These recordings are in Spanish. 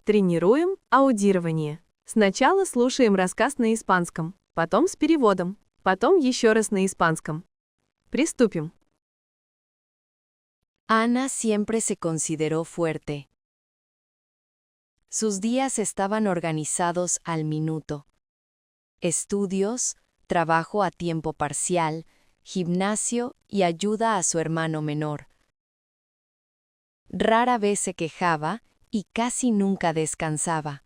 Тренируем аудирование. Сначала слушаем рассказ на испанском, потом с переводом, потом еще раз на испанском. Приступим. Ana siempre se consideró fuerte. Sus días estaban organizados al minuto. Estudios, trabajo a tiempo parcial, gimnasio y ayuda a su hermano menor. Rara vez se quejaba y casi nunca descansaba.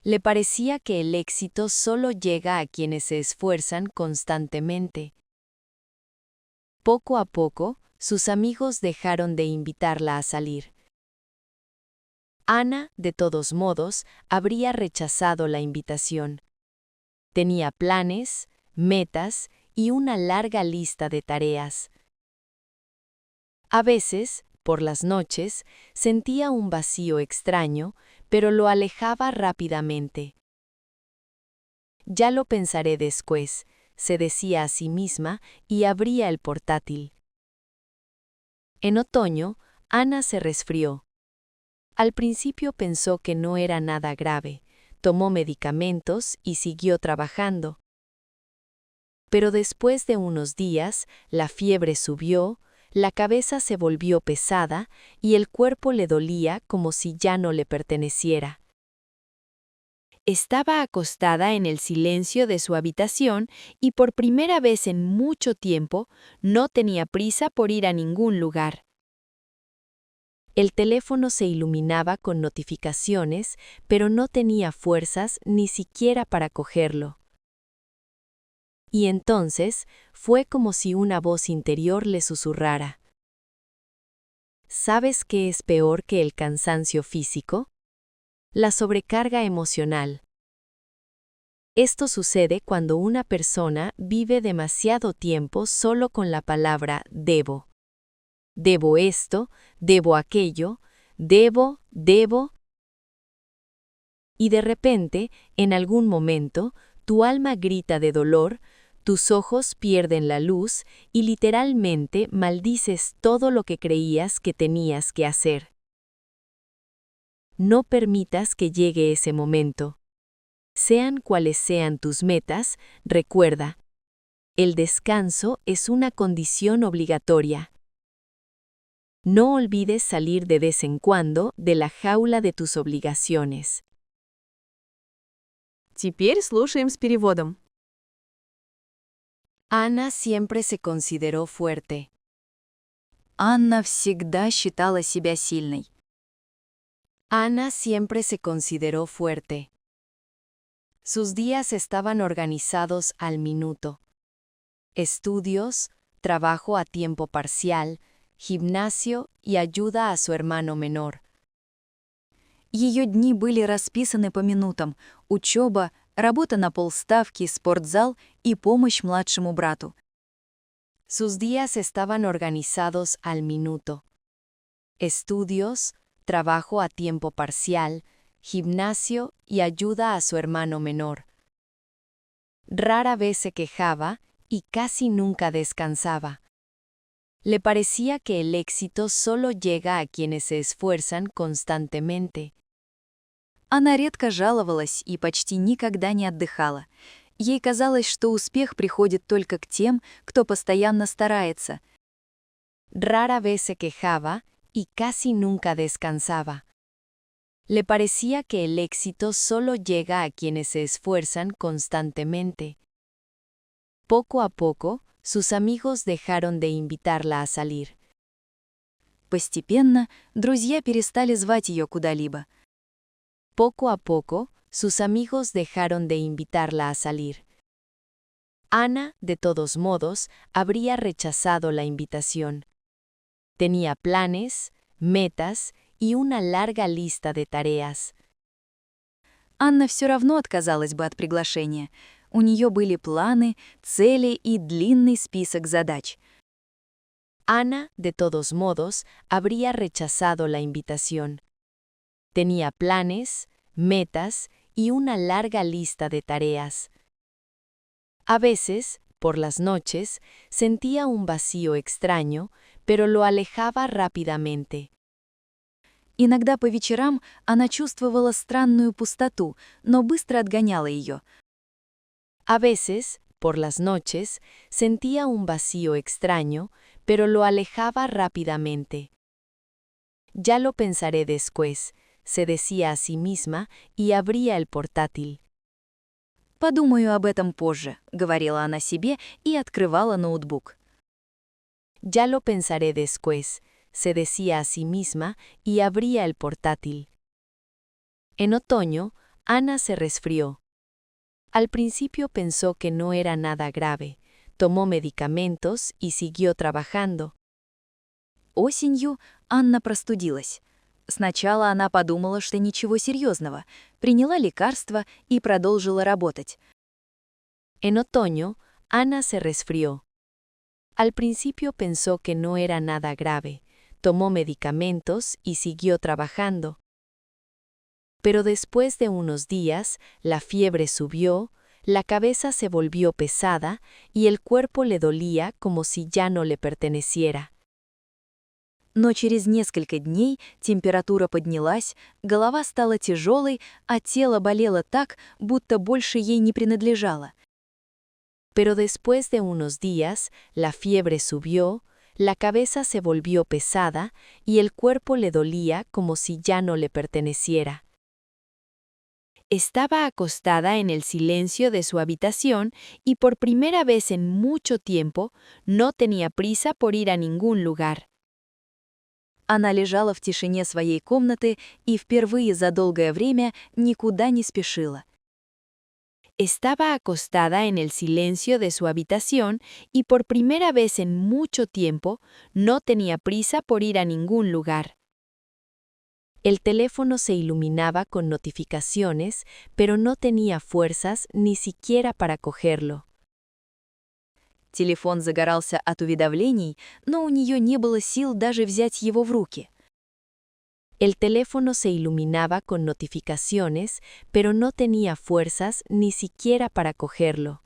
Le parecía que el éxito solo llega a quienes se esfuerzan constantemente. Poco a poco, sus amigos dejaron de invitarla a salir. Ana, de todos modos, habría rechazado la invitación. Tenía planes, metas y una larga lista de tareas. A veces, por las noches, sentía un vacío extraño, pero lo alejaba rápidamente. Ya lo pensaré después, se decía a sí misma y abría el portátil. En otoño, Ana se resfrió. Al principio pensó que no era nada grave, tomó medicamentos y siguió trabajando. Pero después de unos días, la fiebre subió, la cabeza se volvió pesada y el cuerpo le dolía como si ya no le perteneciera. Estaba acostada en el silencio de su habitación y por primera vez en mucho tiempo no tenía prisa por ir a ningún lugar. El teléfono se iluminaba con notificaciones, pero no tenía fuerzas ni siquiera para cogerlo. Y entonces fue como si una voz interior le susurrara. ¿Sabes qué es peor que el cansancio físico? La sobrecarga emocional. Esto sucede cuando una persona vive demasiado tiempo solo con la palabra debo. Debo esto, debo aquello, debo. Y de repente, en algún momento, tu alma grita de dolor, tus ojos pierden la luz y literalmente maldices todo lo que creías que tenías que hacer. No permitas que llegue ese momento. Sean cuales sean tus metas, recuerda, el descanso es una condición obligatoria. No olvides salir de vez en cuando de la jaula de tus obligaciones. Теперь слушаем с переводом. Ana siempre se consideró fuerte. Анна всегда считала себя сильной. Ana siempre se consideró fuerte. Sus días estaban organizados al minuto. Estudios, trabajo a tiempo parcial, gimnasio y ayuda a su hermano menor. Ее дни были расписаны по минутам: учеба, работа на полставки, спортзал и помощь младшему брату. Sus días estaban organizados al minuto. Estudios, trabajo a tiempo parcial, gimnasio y ayuda a su hermano menor. Rara vez se quejaba y casi nunca descansaba. Le parecía que el éxito solo llega a quienes se esfuerzan constantemente. Она редко жаловалась и почти никогда не отдыхала. Ей казалось, что успех приходит только к тем, кто постоянно старается. Rara vez se quejaba y casi nunca descansaba. Le parecía que el éxito solo llega a quienes se esfuerzan constantemente. Poco a poco, sus amigos dejaron de invitarla a salir. Постепенно друзья перестали звать ее куда-либо. Poco a poco, sus amigos dejaron de invitarla a salir. Ana, de todos modos, habría rechazado la invitación. Tenía planes, metas y una larga lista de tareas. Анна все равно отказалась бы от приглашения. У нее были планы, цели и длинный список задач. Ana, de todos modos, habría rechazado la invitación. Tenía planes, metas y una larga lista de tareas. A veces, por las noches, sentía un vacío extraño, pero lo alejaba rápidamente. Иногда по вечерам она чувствовала странную пустоту, но быстро отгоняла ее. A veces, por las noches, sentía un vacío extraño, pero lo alejaba rápidamente. Ya lo pensaré después, se decía a sí misma y abría el portátil. «Подумаю об этом позже», — говорила она себе и открывала ноутбук. Ya lo pensaré después, se decía a sí misma y abría el portátil. En otoño, Ana se resfrió. Al principio pensó que no era nada grave, tomó medicamentos y siguió trabajando. Осенью Анна простудилась. Сначала она подумала, что ничего серьезного, приняла лекарства и продолжила работать. En otoño, Ana se resfrió. Al principio pensó que no era nada grave, tomó medicamentos y siguió trabajando. Pero después de unos días, la fiebre subió, la cabeza se volvió pesada y el cuerpo le dolía como si ya no le perteneciera. Но через несколько дней температура поднялась, голова стала тяжелой, а тело болело так, будто больше ей не принадлежало. Pero después de unos días, la fiebre subió, la cabeza se volvió pesada y el cuerpo le dolía como si ya no le perteneciera. Estaba acostada en el silencio de su habitación y por primera vez en mucho tiempo no tenía prisa por ir a ningún lugar. Она лежала в тишине своей комнаты и впервые за долгое время никуда не спешила. Estaba acostada en el silencio de su habitación y por primera vez en mucho tiempo no tenía prisa por ir a ningún lugar. El teléfono se iluminaba con notificaciones, pero no tenía fuerzas ni siquiera para cogerlo. Телефон загорался от уведомлений, но у нее не было сил даже взять его в руки. El teléfono se iluminaba con notificaciones, pero no tenía fuerzas ni siquiera para cogerlo.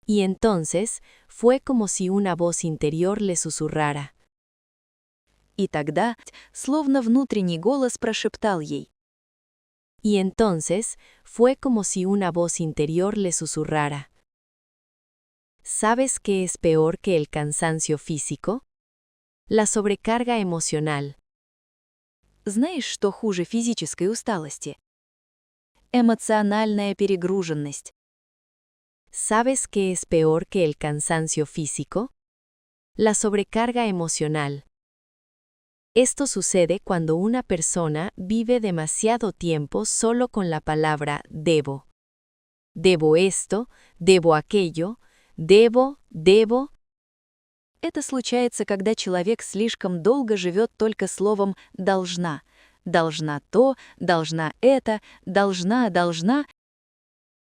Y entonces fue como si una voz interior le susurrara. И тогда, словно внутренний голос прошептал ей. Y entonces fue como si una voz interior le susurrara. ¿Sabes qué es peor que el cansancio físico? La sobrecarga emocional. Знаешь, что хуже физической усталости? Эмоциональная перегруженность. ¿Sabes qué es peor que el cansancio físico? La sobrecarga emocional. Esto sucede cuando una persona vive demasiado tiempo solo con la palabra debo. Debo esto, debo aquello, debo. Это случается, когда человек слишком долго живет только словом «должна». Должна то, должна это, должна.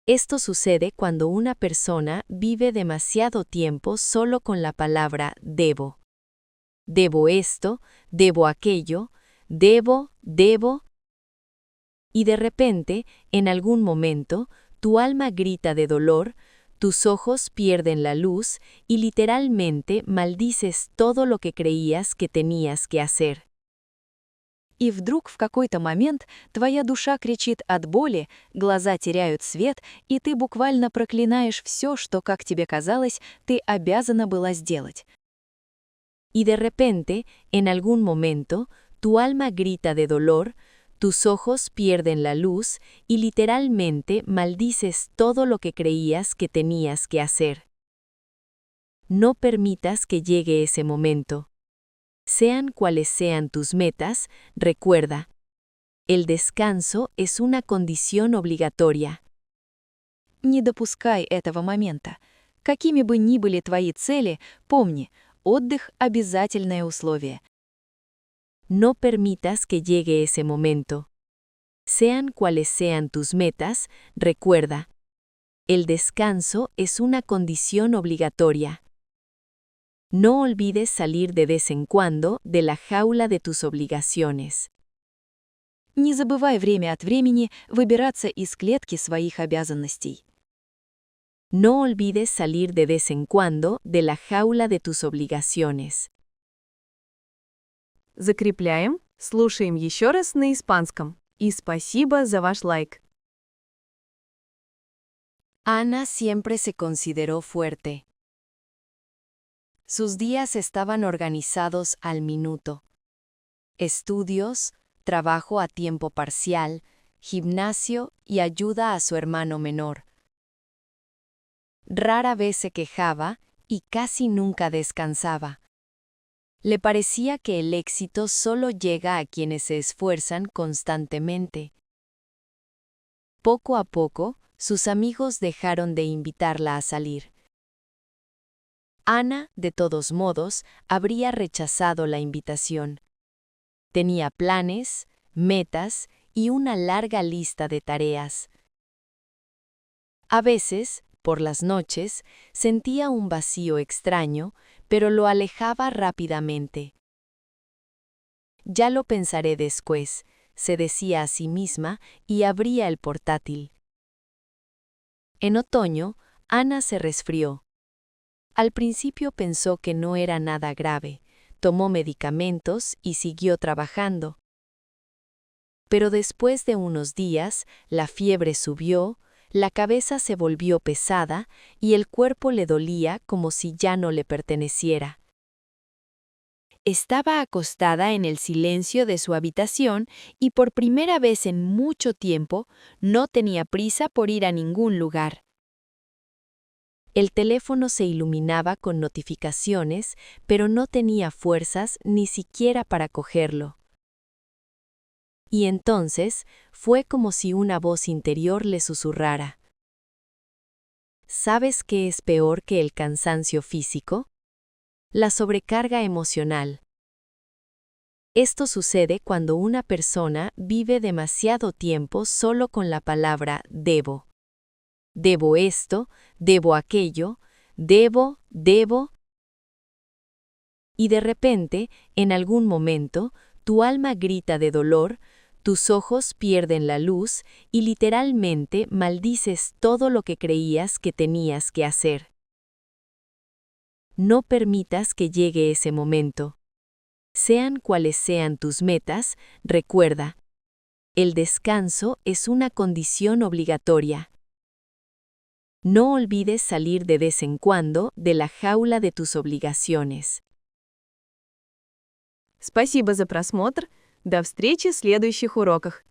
Esto sucede cuando una persona vive demasiado tiempo solo con la palabra debo. Debo esto, debo aquello, debo. Y de repente, en algún momento, tu alma grita de dolor, tus ojos pierden la luz y literalmente maldices todo lo que creías que tenías que hacer. И вдруг в какой-то момент твоя душа кричит от боли, глаза теряют свет, и ты буквально проклинаешь все, что, как тебе казалось, ты обязана была сделать. Y de repente, en algún momento, tu alma grita de dolor, tus ojos pierden la luz y literalmente maldices todo lo que creías que tenías que hacer. No permitas que llegue ese momento. Sean cuales sean tus metas, recuerda, el descanso es una condición obligatoria. Не допускай этого момента. Какими бы ни были твои цели, помни, отдых – обязательное условие. No permitas que llegue ese momento. Sean cuales sean tus metas, recuerda, el descanso es una condición obligatoria. No olvides salir de vez en cuando de la jaula de tus obligaciones. Не забывай время от времени выбираться из клетки своих обязанностей. No olvides salir de vez en cuando de la jaula de tus obligaciones. Закрепляем, Слушаем еще раз на испанском. И спасибо за ваш лайк. Ana siempre se consideró fuerte. Sus días estaban organizados al minuto. Estudios, trabajo a tiempo parcial, gimnasio y ayuda a su hermano menor. Rara vez se quejaba y casi nunca descansaba. Le parecía que el éxito solo llega a quienes se esfuerzan constantemente. Poco a poco, sus amigos dejaron de invitarla a salir. Ana, de todos modos, habría rechazado la invitación. Tenía planes, metas y una larga lista de tareas. A veces, por las noches, sentía un vacío extraño, pero lo alejaba rápidamente. Ya lo pensaré después, se decía a sí misma y abría el portátil. En otoño, Ana se resfrió. Al principio pensó que no era nada grave, tomó medicamentos y siguió trabajando. Pero después de unos días, la fiebre subió, la cabeza se volvió pesada y el cuerpo le dolía como si ya no le perteneciera. Estaba acostada en el silencio de su habitación y por primera vez en mucho tiempo no tenía prisa por ir a ningún lugar. El teléfono se iluminaba con notificaciones, pero no tenía fuerzas ni siquiera para cogerlo. Y entonces fue como si una voz interior le susurrara. ¿Sabes qué es peor que el cansancio físico? La sobrecarga emocional. Esto sucede cuando una persona vive demasiado tiempo solo con la palabra debo. Debo esto, debo aquello, debo. Y de repente, en algún momento, tu alma grita de dolor, tus ojos pierden la luz y literalmente maldices todo lo que creías que tenías que hacer. No permitas que llegue ese momento. Sean cuales sean tus metas, recuerda, el descanso es una condición obligatoria. No olvides salir de vez en cuando de la jaula de tus obligaciones. Спасибо за просмотр. До встречи в следующих уроках.